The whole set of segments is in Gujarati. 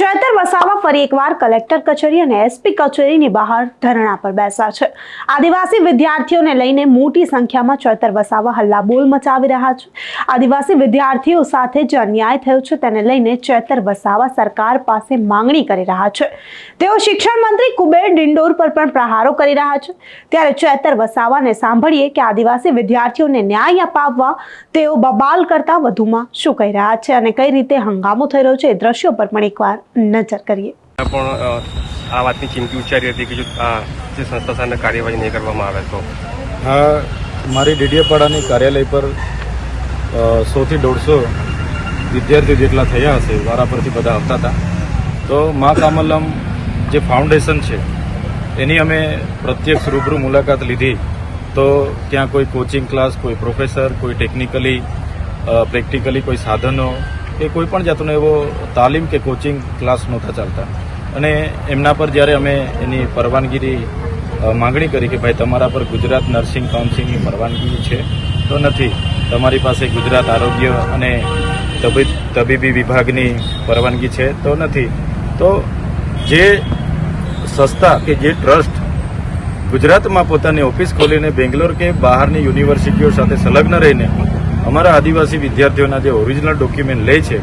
ચેતર વસાવા ફરી એકવાર કલેક્ટર કચેરી અને એસપી કચેરીની બહાર ધરણા પર બેસ્યા છે। આદિવાસી વિદ્યાર્થીઓને લઈને મોટી સંખ્યામાં ચેતર વસાવા હલ્લાબોલ મચાવી રહ્યા છે। આદિવાસી વિદ્યાર્થીઓ સાથે જે અન્યાય થયો છે તેને લઈને ચેતર વસાવા સરકાર પાસે માંગણી કરી રહ્યા છે। તેઓ શિક્ષણ મંત્રી કુબેર ડિંડોર પર પણ પ્રહારો કરી રહ્યા છે। ત્યારે ચેતર વસાવાને સાંભળીએ કે આદિવાસી વિદ્યાર્થીઓને ન્યાય અપાવવા તેઓ બબાલ કરતા વધુમાં શું કહી રહ્યા છે અને કઈ રીતે હંગામો થઈ રહ્યો છે એ દ્રશ્યો પર પણ એકવાર નજર કરીએ। પણ આ વાતની ચીમકી ઉચ્ચારી હતી કે જો જે સંસ્થા સામે કાર્યવાહી નહીં કરવામાં આવે તો મારી ડીડીયાપાડાની કાર્યાલય પર 100 થી 150 વિદ્યાર્થીઓ જેટલા થયા હશે, વારા પરથી બધા આવતા હતા। તો મા કામલમ જે ફાઉન્ડેશન છે એની અમે પ્રત્યક્ષ રૂબરૂ મુલાકાત લીધી તો ત્યાં કોઈ કોચિંગ ક્લાસ, કોઈ પ્રોફેસર, કોઈ ટેકનિકલી પ્રેક્ટિકલી કોઈ સાધનો કે કોઈ પણ જાતનો એવો તાલીમ કે કોચિંગ ક્લાસ નહોતા ચાલતા। અને એમના પર જ્યારે અમે એની પરવાનગીની માંગણી કરી કે ભાઈ તમારા પર ગુજરાત નર્સિંગ કાઉન્સિલની પરવાનગી છે તો નથી, તમારી પાસે ગુજરાત આરોગ્ય અને તબીબી વિભાગની પરવાનગી છે તો નથી, તો જે સંસ્થા કે જે ટ્રસ્ટ ગુજરાતમાં પોતાની ઓફિસ ખોલીને બેંગ્લોર કે બહારની યુનિવર્સિટીઓ સાથે સંલગ્ન રહીને અમારા આદિવાસી વિદ્યાર્થીઓના જે ઓરિજિનલ ડોક્યુમેન્ટ લે છે,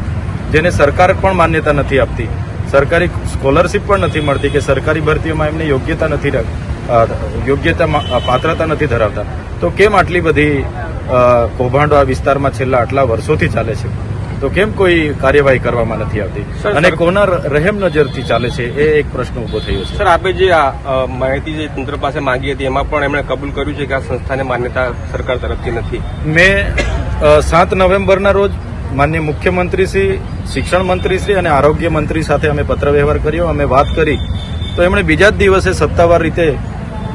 જેને સરકાર પણ માન્યતા નથી આપતી, સરકારી સ્કોલરશીપ પણ નથી મળતી કે સરકારી ભરતીઓમાં એમને પાત્રતા નથી ધરાવતા, તો કેમ આટલી બધી કૌભાંડો આ વિસ્તારમાં છેલ્લા આટલા વર્ષોથી ચાલે છે? તો કેમ કોઈ કાર્યવાહી કરવામાં નથી આવતી અને કોના રહેમ નજરથી ચાલે છે એ એક પ્રશ્ન ઉભો થયો છે। સર, આપે જે માહિતી જે તંત્ર પાસે માંગી હતી એમાં પણ એમણે કબૂલ કર્યું છે કે આ સંસ્થાને માન્યતા સરકાર તરફથી નથી। મેં 7 નવેમ્બરના રોજ માનનીય મુખ્યમંત્રી શ્રી, શિક્ષણ મંત્રી શ્રી અને આરોગ્ય મંત્રી સાથે અમે પત્ર વ્યવહાર કર્યો, અમે વાત કરી તો એમણે બીજા જ દિવસે સત્તાવાર રીતે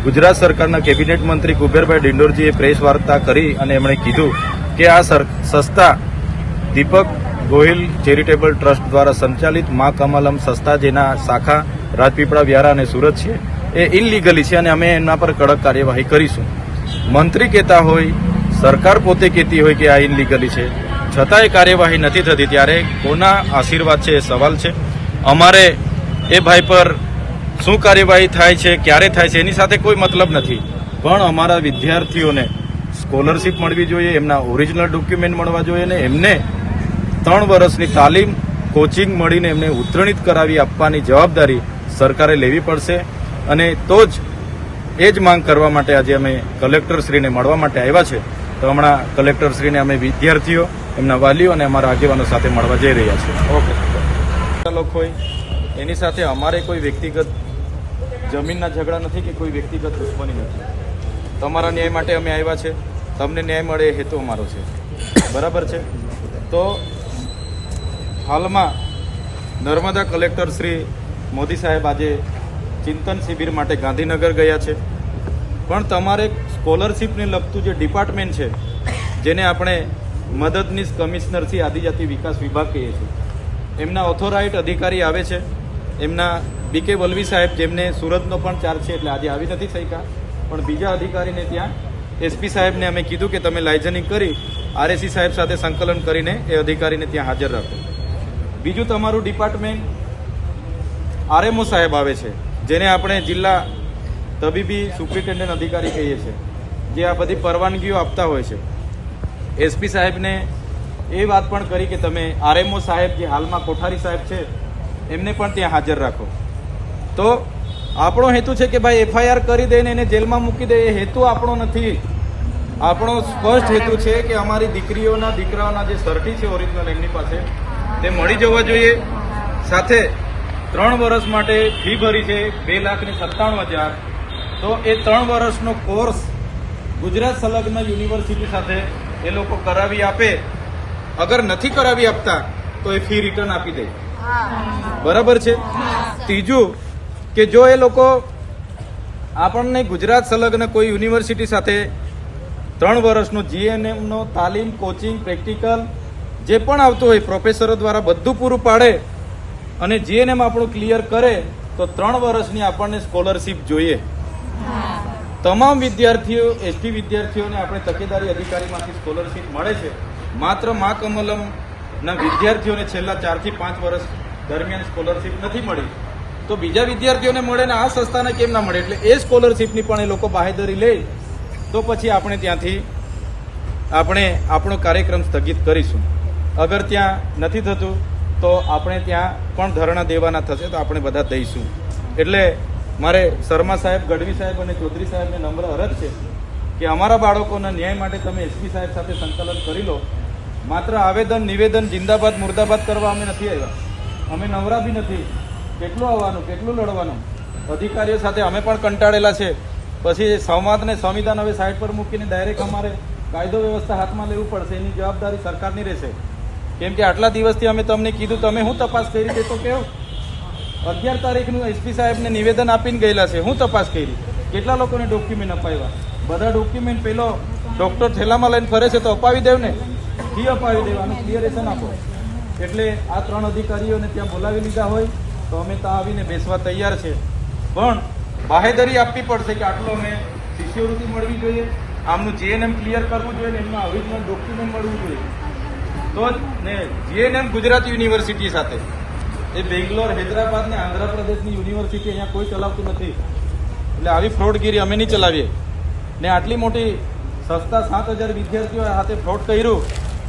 ગુજરાત સરકારના કેબિનેટ મંત્રી કુબેરભાઈ ડિંડોરજીએ પ્રેસ વાર્તા કરી અને એમણે કીધું કે આ સંસ્થા દીપક ગોહિલ ચેરિટેબલ ટ્રસ્ટ દ્વારા સંચાલિત મા કમલમ સંસ્થા, જેના શાખા રાજપીપળા, વ્યારા અને સુરત છે, એ ઇનલીગલી છે અને અમે એમના પર કડક કાર્યવાહી કરીશું। મંત્રી કહેતા હોય, સરકાર પોતે કહેતી હોય કે આ ઇનલીગલી છે, છતાંય કાર્યવાહી નથી થતી, ત્યારે કોના આશીર્વાદ છે એ સવાલ છે। અમારે એ ભાઈ પર શું કાર્યવાહી થાય છે, ક્યારે થાય છે એની સાથે કોઈ મતલબ નથી, પણ અમારા વિદ્યાર્થીઓને સ્કોલરશીપ મળવી જોઈએ, એમના ઓરિજિનલ ડોક્યુમેન્ટ મળવા જોઈએ અને એમને 3 વર્ષની તાલીમ, કોચિંગ મળીને એમને ઉત્તીર્ણિત કરાવી આપવાની જવાબદારી સરકારે લેવી પડશે। અને તો જ એ જ માંગ કરવા માટે આજે અમે કલેક્ટરશ્રીને મળવા માટે આવ્યા છે। તો હમણાં કલેક્ટરશ્રીને અમે વિદ્યાર્થીઓ, એમના વાલીઓ અને અમારા આગેવાનો સાથે મળવા જઈ રહ્યા છીએ। ઓકે, લોકો હોય એની સાથે અમારે કોઈ વ્યક્તિગત જમીનના ઝઘડા નથી કે કોઈ વ્યક્તિગત દુશ્મની નથી। તમારા ન્યાય માટે અમે આવ્યા છે, તમને ન્યાય મળે એ હેતુ અમારો છે, બરાબર છે? તો હાલમાં નર્મદા કલેક્ટર શ્રી મોદી સાહેબ આજે ચિંતન શિબિર માટે ગાંધીનગર ગયા છે, પણ તમારે સ્કોલરશીપને લગતું જે ડિપાર્ટમેન્ટ છે, જેને આપણે મદદનીશ કમિશનરથી આદિજાતિ વિકાસ વિભાગ કહીએ છીએ, એમના ઓથોરાઇઝડ અધિકારી આવે છે, એમના બીકે વલવી સાહેબ, જેમને સુરતનો પણ ચાર્જ છે એટલે આજે આવી નથી શક્યા, પણ બીજા અધિકારીને ત્યાં એસપી સાહેબને અમે કીધું કે તમે લાયઝનિંગ કરી આરએસી સાહેબ સાથે સંકલન કરીને એ અધિકારીને ત્યાં હાજર રાખો। બીજું તમારું ડિપાર્ટમેન્ટ આરએમઓ સાહેબ આવે છે, જેને આપણે જિલ્લા તબીબી સુપ્રિન્ટેન્ડન્ટ અધિકારી કહીએ છીએ, જે આ બધી પરવાનગીઓ આપતા હોય છે। એસપી સાહેબને એ વાત પણ કરી કે તમે આરએમઓ સાહેબ, જે હાલમાં કોઠારી સાહેબ છે, એમને પણ ત્યાં હાજર રાખો। તો આપણો હેતુ છે કે ભાઈ એફઆઈઆર કરી દઈને એને જેલમાં મૂકી દે, એ હેતુ આપણો નથી। આપણો સ્પષ્ટ હેતુ છે કે અમારી દીકરીઓના, દીકરાઓના જે સર્ટી છે ઓરિજિનલ એમની પાસે, તે મળી જવા જોઈએ। સાથે 3 વર્ષ માટે ફી ભરી છે 2,97,000, તો એ 3 વર્ષનો કોર્સ ગુજરાત સંલગ્ન યુનિવર્સિટી સાથે એ લોકો કરાવી આપે। અગર નથી કરાવી આપતા તો એ ફી રિટર્ન આપી દે, બરાબર છે? ત્રીજું કે જો એ લોકો આપણને ગુજરાત સંલગ્ન કોઈ યુનિવર્સિટી સાથે 3 વર્ષનો જીએનએમનો તાલીમ, કોચિંગ, પ્રેક્ટિકલ જે પણ આવતું હોય પ્રોફેસરો દ્વારા બધું પૂરું પાડે અને જીએનએમ આપણું ક્લિયર કરે તો 3 વર્ષની આપણને સ્કોલરશીપ જોઈએ। તમામ વિદ્યાર્થીઓ, એસટી વિદ્યાર્થીઓને આપણે તકેદારી અધિકારીમાંથી સ્કોલરશીપ મળે છે, માત્ર મા કમલમના વિદ્યાર્થીઓને છેલ્લા 4 થી 5 વર્ષ દરમિયાન સ્કોલરશીપ નથી મળી તો બીજા વિદ્યાર્થીઓને મળે ને આ સંસ્થાને કેમ ના મળે? એટલે એ સ્કોલરશીપની પણ એ લોકો બાહેધરી લે તો પછી આપણે ત્યાંથી આપણો કાર્યક્રમ સ્થગિત કરીશું. અગર ત્યાં નથી થતું તો આપણે ત્યાં પણ ધરણા દેવાના થશે તો આપણે બધા દઈશું. એટલે મારે શર્મા સાહેબ, ગઢવી સાહેબ અને ચૌધરી સાહેબને નમ્ર અરજ છે કે અમારા બાળકોના ન્યાય માટે તમે એસપી સાહેબ સાથે સંકલન કરી લો. માત્ર આવેદન, નિવેદન, જિંદાબાદ મુર્દાબાદ કરવા અમે નથી આવ્યા. અમે નવરા બી નથી. કેટલું આવવાનું, કેટલું લડવાનું? અધિકારીઓ સાથે અમે પણ કંટાળેલા છે. પછી સંવાદ ને સંવિધાન હવે સાઈડ પર મૂકીને ડાયરેક્ટ અમારે કાયદો વ્યવસ્થા હાથમાં લેવું પડશે. એની જવાબદારી સરકારની રહેશે. કેમ કે આટલા દિવસથી અમે તમને કીધું, તમે હું તપાસ કરી દે તો કેવું? 11 તારીખનું એસપી સાહેબને નિવેદન આપીને ગયેલા છે. હું તપાસ કરી? કેટલા લોકોને ડોક્યુમેન્ટ અપાવ્યા? બધા ડોક્યુમેન્ટ પેલો ડોક્ટર થેલામાં લઈને ફરે છે તો અપાવી દેવ ને, ફી અપાવી દેવાનું, ક્લિયરેશન આપો. એટલે આ 3 અધિકારીઓને ત્યાં બોલાવી લીધા હોય તો અમે ત્યાં આવીને બેસવા તૈયાર છે. પણ બાહેધરી આપવી પડશે કે આટલો અમે શિષ્યવૃત્તિ મળવી જોઈએ, આમનું જીએનએમ ક્લિયર કરવું જોઈએ ને એમના ઓરિજિનલ ડોક્યુમેન્ટ મળવું જોઈએ. તો જ ને જીએનએમ ગુજરાત યુનિવર્સિટી સાથે, એ બેંગ્લોર, હૈદરાબાદ ને આંધ્રપ્રદેશની યુનિવર્સિટી અહીંયા કોઈ ચલાવતું નથી. એટલે આવી ફ્રોડગીરી અમે નહીં ચલાવીએ. ને આટલી મોટી સંસ્થા 7,000 વિદ્યાર્થીઓ સાથે ફ્રોડ કર્યું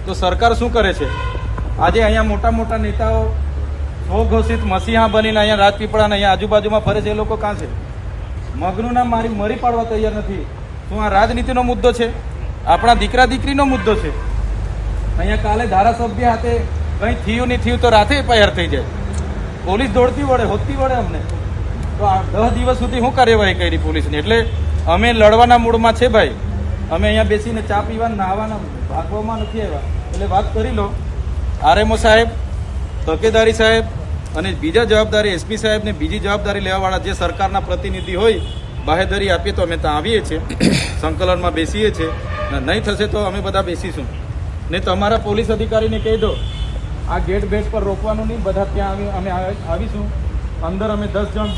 તો સરકાર શું કરે છે? આજે અહીંયા મોટા મોટા નેતાઓ સ્વઘોષિત મસીહા બનીને અહીંયા રાજપીપળાના અહીંયા આજુબાજુમાં ફરે છે. એ લોકો કાં છે? મગનું નામ મરી પાડવા તૈયાર નથી. શું આ રાજનીતિનો મુદ્દો છે? આપણા દીકરા દીકરીનો મુદ્દો છે? અહીંયા કાલે ધારાસભ્ય હાથે કંઈ થયું નહીં થયું તો રાતે એફઆઈઆર થઈ જાય. પોલીસ દોડતી વળે, હોતી વળે અમને. તો આ 10 દિવસ સુધી શું કાર્યવાહી કરી પોલીસની? એટલે અમે લડવાના મૂડમાં છે ભાઈ. અમે અહીંયા બેસીને ચા પીવાના, નાહવાના, ભાગવામાં નથી આવ્યા. એટલે વાત કરી લો. આરએમઓ સાહેબ, તકેદારી સાહેબ અને બીજા જવાબદારી એસપી સાહેબ ને બીજી જવાબદારી લેવાવાળા જે સરકારના પ્રતિનિધિ હોય, બાહેધરી આપીએ તો અમે ત્યાં આવીએ છીએ, સંકલનમાં બેસીએ છીએ. નહીં થશે તો અમે બધા બેસીશું. ને તમારા પોલીસ અધિકારીને કહી દો, આ ગેટ બેટ પર રોકવાનું નહીં. બધા ત્યાં અમે આવીશું. અંદર અમે 10 જણ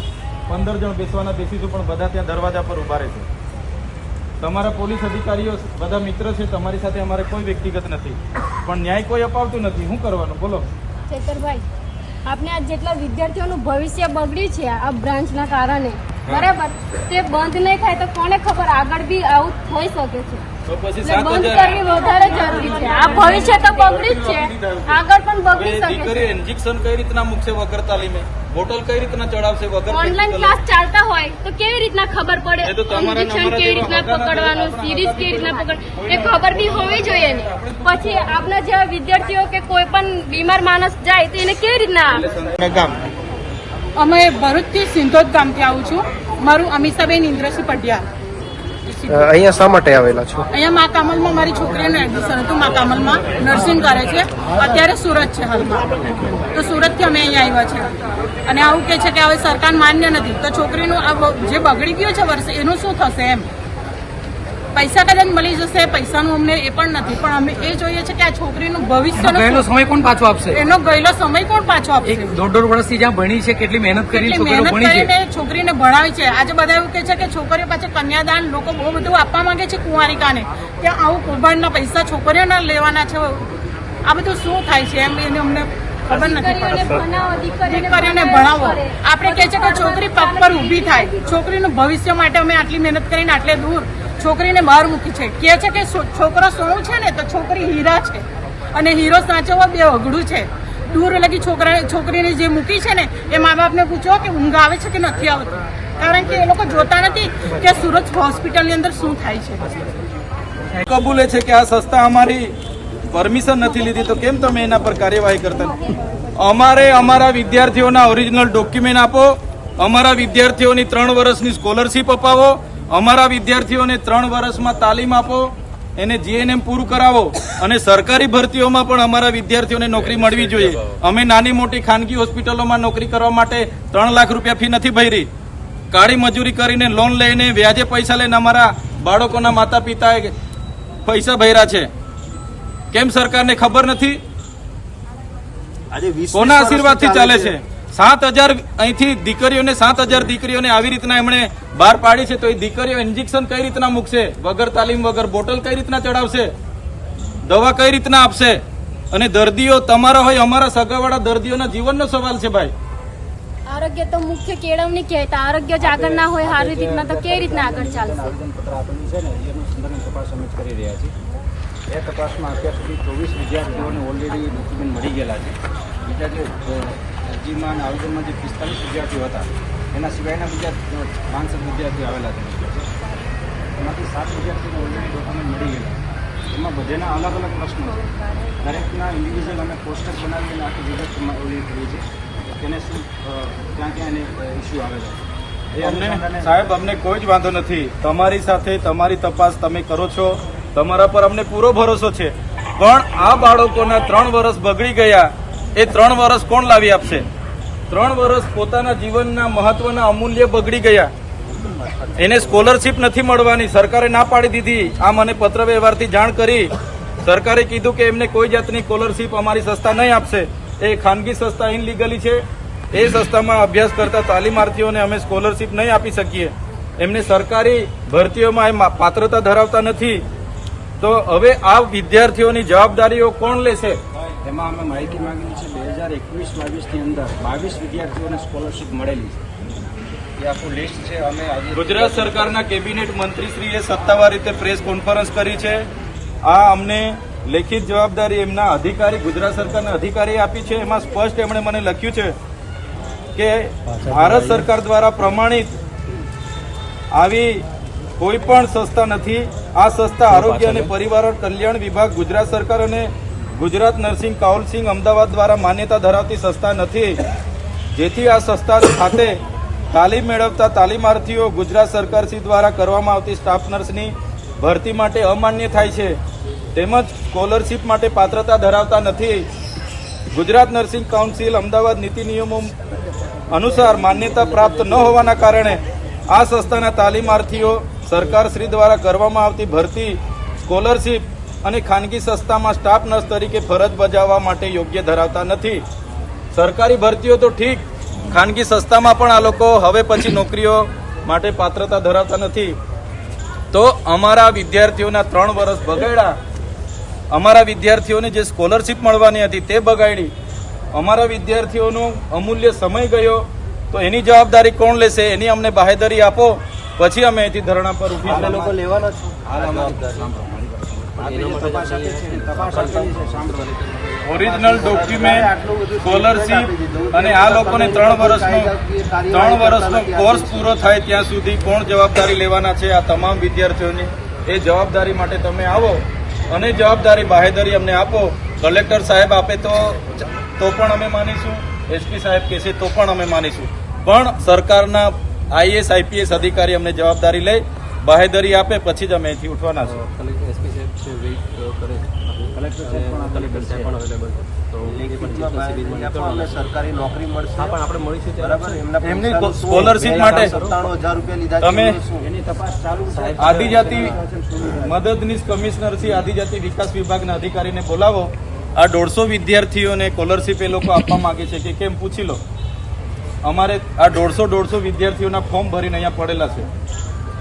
15 જણ બેસવાના બેસીશું, પણ બધા ત્યાં દરવાજા પર ઉભા રહેશે. તમારા પોલીસ અધિકારીઓ બધા મિત્ર છે, તમારી સાથે અમારે કોઈ વ્યક્તિગત નથી, પણ ન્યાય કોઈ અપાવતું નથી. શું કરવાનું બોલો? ચેતરભાઈ, આપણે આ જેટલા વિદ્યાર્થીઓનું ભવિષ્ય બગડ્યું છે આ બ્રાન્ચના કારણે, બરાબર, તે બંધ નહીં થાય તો કોને ખબર આગળ બી આવું થઈ શકે છે. તો પછી એટલે બંધ કરવી વધારે જરૂરી છે. આ ભવિષ્ય તો બગડ્યું જ છે, આગળ પણ બગડી શકે છે. દીકરી ઇન્જેક્શન કઈ રીતના મૂકશે વગર તાલીમે? બોટલ કઈ રીતના ચડાવશે વગર? ઓનલાઈન ક્લાસ ચાલતા હોય તો કેવી રીતના ખબર પડે? ઇન્જેક્શન કેવી રીતના પકડવાનું, સિરીઝ કેવી રીતના પકડ, એ ખબર બી હોવી જોઈએ ને. પછી આપણા જેવા વિદ્યાર્થીઓ કે કોઈ પણ બીમાર માણસ જાય તો એને કેવી રીતના? અમે ભરૂચથી સિંધોદ ગામથી આવું છું. મારું અમીષાબેન ઇન્દ્રસિંહ પઢિયાર. અહીંયા શા માટે આવેલા છો? અહીંયા મા કામલમાં મારી છોકરીનું એડમિશન હતું. મા કામલમાં નર્સિંગ કરે છે. અત્યારે સુરત છે હાલમાં. તો સુરતથી અમે અહીંયા આવ્યા છે. અને આવું કહે છે કે હવે સરકાર માન્ય નથી તો છોકરીનું જે બગડી ગયું છે વર્ષે એનું શું થશે? એમ પૈસા કદાચ મળી જશે, પૈસાનું અમને એ પણ નથી, પણ અમે એ જોઈએ છે કે આ છોકરીનું ભવિષ્ય ગયેલો સમય કોણ પાછો આપશે? એનો ગયેલો સમય કોણ પાછો આપશે? 1.5 વર્ષથી જ્યાં ભણી છે, કેટલી મહેનત કરી છોકરીઓ મહેનત ભણી છે, કરીને છોકરીને ભણાવી છે. આજે બધા એવું કહે છે કે છોકરીઓ પાછળ કન્યાદાન લોકો બહુ બધું આપવા માંગે છે કુંવારિકાને, ત્યાં આવું કૌભાંડના પૈસા છોકરીઓના લેવાના છે. આ બધું શું થાય છે એમ એને અમને ખબર નથી પડતી. દીકરીઓને ભણાવો. આપણે કહે છે કે છોકરી પગ પર ઊભી થાય. છોકરીનું ભવિષ્ય માટે અમે આટલી મહેનત કરીને આટલે દૂર છોકરીને બહાર મૂકી છે. કહે છે કે છોકરો સોનું છે ને તો છોકરી હીરા છે, અને હીરો સાચવવા બે અઘડું છે. દૂર લગી છોકરીને જે મૂકી છે ને એ મા બાપને પૂછો કે ઊંઘ આવે છે કે નથી આવતી, કારણ કે એ લોકો જોતા નથી કે સુરત હોસ્પિટલની અંદર શું થાય છે. કબૂલે છે કે આ સંસ્થા અમારી પરમિશન નથી લીધી તો કેમ તમે એના પર કાર્યવાહી કરતા? અમારે અમારા વિદ્યાર્થીઓના ઓરિજિનલ ડોક્યુમેન્ટ આપો, અમારા વિદ્યાર્થીઓની 3 વર્ષની સ્કોલરશીપ અપાવો, અમારા વિદ્યાર્થીઓને 3 વર્ષમાં તાલીમ આપો, એને જીએનએમ પૂરું કરાવો, અને સરકારી ભરતીઓમાં પણ અમારા વિદ્યાર્થીઓને નોકરી મળવી જોઈએ. અમે નાની મોટી ખાનગી હોસ્પિટલોમાં નોકરી કરવા માટે 3 લાખ રૂપિયા ફી નથી ભરી. કાળી મજૂરી કરીને, લોન લઈને, વ્યાજે પૈસા લઈને અમારા બાળકોના માતા પિતાએ પૈસા ભર્યા છે. કેમ સરકારને ખબર નથી? કોના આશીર્વાદથી ચાલે છે? 7,000 અહીંથી દીકરીઓને 7,000 દીકરીઓને આવી રીતના એમણે બહાર પાડી છે, તો એ દીકરીઓ ઇન્જેક્શન કઈ રીતના મૂકશે વગર તાલીમ વગર? બોટલ કઈ રીતના ચડાવશે? દવા કઈ રીતના આપશે? અને દર્દીઓ તમારા હોય અમારા સગાવાળા દર્દીઓના જીવનનો સવાલ છે ભાઈ. આરોગ્ય તો મુખ્ય કેળવણી કહેતા આરોગ્ય જ આગળ ના હોય સારી રીતના તો કેવી રીતના આગળ ચાલશે? આવેદનપત્ર આપેલું છે ને એનું સંદર્ભે તપાસ અમે કરી રહ્યા છીએ. એ તપાસમાં અત્યાર સુધી 24 વિદ્યાર્થીઓને ઓલરેડી ડોક્યુમેન્ટ મળી ગયેલા છે. બીજા જે અરજીમાં અને આવેદનમાં જે 45 વિદ્યાર્થીઓ હતા એના સિવાયના બીજા 500 વિદ્યાર્થીઓ આવેલા છે. એમાંથી 7 વિદ્યાર્થીઓને ઓલરેડી ડોક્યુમેન્ટ મળી ગયેલા. એમાં બધાના અલગ અલગ પ્રશ્નો છે. દરેકના ઇન્ડિવિજ્યુઅલ અમે પોસ્ટર બનાવીને આખી વિગત ઓલી કરી છે. તેને શું ક્યાં ક્યાં એને ઇસ્યુ આવેલા છે. અમને સાહેબ અમને કોઈ જ વાંધો નથી. તમારી સાથે તમારી તપાસ તમે કરો છો, તમારા પર અમને પૂરો ભરોસો છે. પણ આ બાળકોના 3 વર્ષ બગડી ગયા, એ 3 વર્ષ કોણ લાવી આપશે? 3 વર્ષ પોતાના જીવનના મહત્વના અમૂલ્ય બગડી ગયા. એને સ્કોલરશીપ નથી મળવાની, સરકારે ના પાડી દીધી. આ મને પત્ર વ્યવહારથી જાણ કરી. સરકારે કીધું કે એમને કોઈ જાતની સ્કોલરશીપ અમારી સંસ્થા નહીં આપશે. એ ખાનગી સંસ્થા ઇનલીગલી છે. એ સંસ્થામાં અભ્યાસ કરતા તાલીમાર્થીઓને અમે સ્કોલરશીપ નહીં આપી શકીએ. એમને સરકારી ભરતીઓમાં એ પાત્રતા ધરાવતા નથી. તો હવે આ વિદ્યાર્થીઓની જવાબદારીઓ કોણ લેશે? એમાં અમે માહિતી માંગેલી છે 2021-22ની અંદર 22 વિદ્યાર્થીઓને સ્કોલરશીપ મળેલી છે. એ આખું લિસ્ટ છે. અમે આજે ગુજરાત સરકારના કેબિનેટ મંત્રીશ્રીએ સત્તાવાર રીતે પ્રેસ કોન્ફરન્સ કરી છે. આ અમને લેખિત જવાબદારી એમના અધિકારી ગુજરાત સરકારના અધિકારીએ આપી છે. એમાં સ્પષ્ટ એમણે મને લખ્યું છે કે ભારત સરકાર દ્વારા પ્રમાણિત આવી કોઈ પણ સંસ્થા નથી. આ સંસ્થા આરોગ્ય અને પરિવાર કલ્યાણ વિભાગ ગુજરાત સરકાર અને ગુજરાત નર્સિંગ કાઉન્સિલ અમદાવાદ દ્વારા માન્યતા ધરાવતી સંસ્થા નથી. જેથી આ સંસ્થા ખાતે તાલીમ મેળવતા તાલીમાર્થીઓ ગુજરાત સરકારશ્રી દ્વારા કરવામાં આવતી સ્ટાફ નર્સની ભરતી માટે અમાન્ય થાય છે. તેમજ સ્કોલરશીપ માટે પાત્રતા ધરાવતા નથી. ગુજરાત નર્સિંગ કાઉન્સિલ અમદાવાદ નીતિ નિયમો અનુસાર માન્યતા પ્રાપ્ત ન હોવાના કારણે આ સંસ્થાના તાલીમાર્થીઓ સરકારશ્રી દ્વારા કરવામાં આવતી ભરતી, સ્કોલરશીપ અને ખાનગી સંસ્થામાં સ્ટાફ નર્સ તરીકે ફરજ બજાવવા માટે યોગ્ય ધરાવતા નથી. સરકારી ભરતીઓ તો ઠીક, ખાનગી સંસ્થામાં પણ આ લોકો હવે પછી નોકરીઓ માટે પાત્રતા ધરાવતા નથી. તો અમારા વિદ્યાર્થીઓના 3 વર્ષ બગાડ્યા. અમારા વિદ્યાર્થીઓને જે સ્કોલરશીપ મળવાની હતી તે બગાડી. અમારા વિદ્યાર્થીઓનો અમૂલ્ય સમય ગયો. તો એની જવાબદારી કોણ લેશે? એની અમને બાહેધરી આપો, પછી અમે અહીંથી ધરણા પર ઉઠી લોકો લેવાના છે. હાલ અમારી તપાસ આપી છે. તપાસ આપેલી છે. સાંભળો. ઓરિજિનલ ડોક્યુમેન્ટ, સ્કોલરશીપ અને આ લોકોને 3 વર્ષનો કોર્સ પૂરો થાય ત્યાં સુધી કોણ જવાબદારી લેવાના છે આ તમામ વિદ્યાર્થીઓની? એ જવાબદારી માટે તમે આવો અને જવાબદારી બાહેધરી અમને આપો. કલેક્ટર સાહેબ આપે તો પણ અમે માનીશું, એસપી સાહેબ કહેશે તો પણ અમે માનીશું. પણ સરકારના આઈએસ આઈપીએસ અધિકારી અમને જવાબદારી લઈ બાહેધરી આપે પછી જ અમે અહીંથી ઉઠવાના છે. સરકારી નોકરી મળશે પણ આપણે મળીશું બરાબર. એમની સ્કોલરશીપ માટે 97,000 રૂપિયા લીધા. તમે એની તપાસ ચાલુ છે. આદિજાતિ મદદનીશ કમિશનર શ્રી આદિજાતિ વિકાસ વિભાગના અધિકારીને બોલાવો. આ 150 વિદ્યાર્થીઓને સ્કોલરશીપ એ લોકો આપવા માંગે છે કે કેમ પૂછી લો. અમારે આ 150 વિદ્યાર્થીઓના ફોર્મ ભરીને અહીંયા પડેલા છે.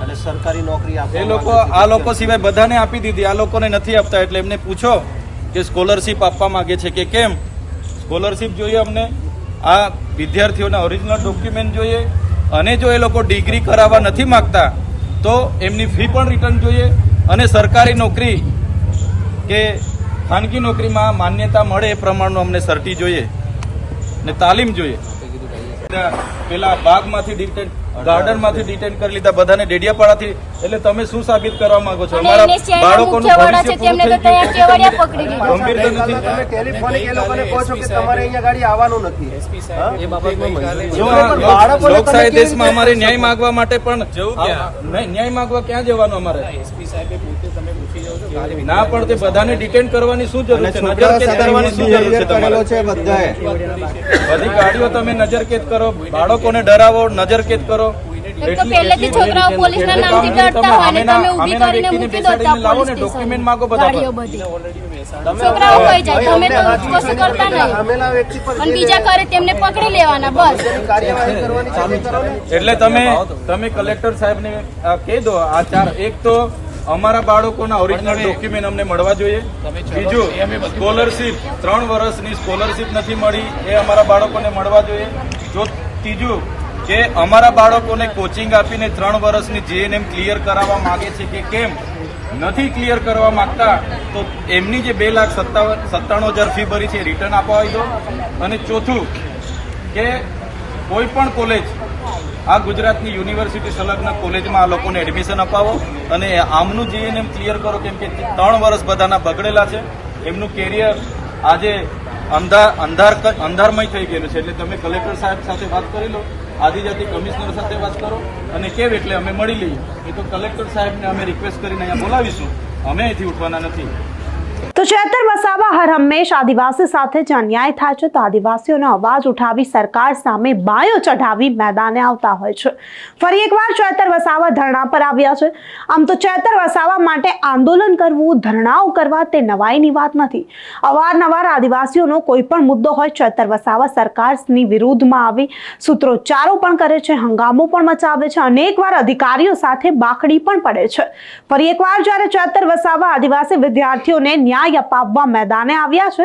અને સરકારી નોકરી એ લોકો આ લોકો સિવાય બધાને આપી દીધી, આ લોકોને નથી આપતા. એટલે એમને પૂછો કે સ્કોલરશીપ આપવા માંગે છે કે કેમ. સ્કોલરશીપ જોઈએ અમને, આ વિદ્યાર્થીઓના ઓરિજિનલ ડોક્યુમેન્ટ જોઈએ, અને જો એ લોકો ડિગ્રી કરાવવા નથી માંગતા તો એમની ફી પણ રિટર્ન જોઈએ, અને સરકારી નોકરી કે ખાનગી નોકરીમાં માન્યતા મળે એ પ્રમાણનું અમને સર્ટી જોઈએ ને તાલીમ જોઈએ. પેલા બાગમાંથી ડિટેન, ગાર્ડનમાંથી ડિટેન કરી લીધા બધાને ડેડિયાપાડાથી. એટલે તમે શું સાબિત કરવા માંગો છો? અમારા બાળકોનું ભવિષ્ય પૂરું થઈ ગયું. ગંભીર તો નથી. તમે ટેલિફોનિક એ લોકોને કહો છો કે તમારે અહીંયા ગાડી આવવાનું નથી. જો આ લોકશાહી દેશમાં અમારે ન્યાય માંગવા માટે પણ ન્યાય માંગવા ક્યાં જવાનું અમારે? ના પણ તે બધાને ડિટેન કરવાની શું જરૂર છે? નજરકેદ કરવાની શું જરૂર છે તમારે? બધી ગાડીઓ તમે નજરકેદ કરો, બાળકોને ડરાવો, નજરકેદ કરો. એક તો પહેલેથી છોકરાઓ પોલીસના નામથી ડરતા હોય ને તમે ઊભી કરીને મૂકી દો ત્યાં પોલીસ ડોક્યુમેન્ટ માંગો બધા. ગાડીઓ બધી છોકરાઓ કઈ જાય, તમે તો કશું કરતા નહીં. અને બીજા કરે તેમને પકડી લેવાના બસ. કાર્યવાહી કરવાની છે તે કરો ને. એટલે તમે કલેક્ટર સાહેબને કહી દો. આ 4 એક તો અમારા બાળકોના ઓરિજિનલ ડોક્યુમેન્ટ અમને મળવા જોઈએ. બીજું, સ્કોલરશીપ 3 વર્ષની સ્કોલરશીપ નથી મળી, એ અમારા બાળકોને મળવા જોઈએ. ત્રીજું કે અમારા બાળકોને કોચિંગ આપીને 3 વર્ષની JNM ક્લિયર કરાવવા માંગે છે કે કેમ નથી ક્લિયર કરવા માંગતા, તો એમની જે 2,97,000 ફી ભરી છે રિટર્ન અપાવી દો. અને ચોથું કે કોઈ પણ કોલેજ, આ ગુજરાતની યુનિવર્સિટી સંલગ્ન કોલેજમાં આ લોકોને એડમિશન અપાવો અને આમનું JNM ક્લિયર કરો, કેમ કે 3 વર્ષ બધાના બગડેલા છે. એમનું કેરિયર આજે અંધારમય થઈ ગયેલું છે. એટલે તમે કલેક્ટર સાહેબ સાથે વાત કરી લો, આદિજાતિ કમિશનર સાથે વાત કરો અને કેમ એટલે અમે મળી લઈએ. એ તો કલેક્ટર સાહેબને અમે રિક્વેસ્ટ કરીને અહીંયા બોલાવીશું, અમે અહીંથી ઉઠવાના નથી. તો ચેતર વસાવા હર હંમેશ આદિવાસી સાથે જે અન્યાય થાય છે તો આદિવાસીઓનો અવાજ ઉઠાવી સરકાર સામે બાયો ચઢાવી મેદાને આવતા હોય છે. ફરી એકવાર ચેતર વસાવા ધરણા પર આવ્યા છે. આમ તો ચેતર વસાવા માટે આંદોલન કરવું, ધરણાઓ કરવા તે નવાઈની વાત નથી. અવારનવાર આદિવાસીઓનો કોઈ પણ મુદ્દો હોય, ચેતર વસાવા સરકારની વિરુદ્ધમાં આવી સૂત્રોચ્ચારો પણ કરે છે, હંગામો પણ મચાવે છે, અનેકવાર અધિકારીઓ સાથે બાખડી પણ પડે છે. ફરી એકવાર જ્યારે ચેતર વસાવા આદિવાસી વિદ્યાર્થીઓને ન્યાય અપાવવા મેદાને આવ્યા છે,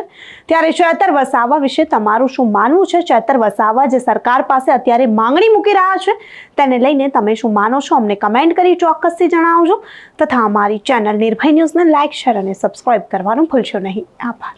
ત્યારે ચેતર વસાવા વિશે તમારું શું માનવું છે? ચેતર વસાવા જે સરકાર પાસે અત્યારે માંગણી મૂકી રહ્યા છે તેને લઈને તમે શું માનો છો? અમને કમેન્ટ કરી ચોક્કસથી જણાવજો. તથા અમારી ચેનલ નિર્ભય ન્યૂઝને લાઇક, શેર અને સબસ્ક્રાઇબ કરવાનું ભૂલશો નહીં. આભાર.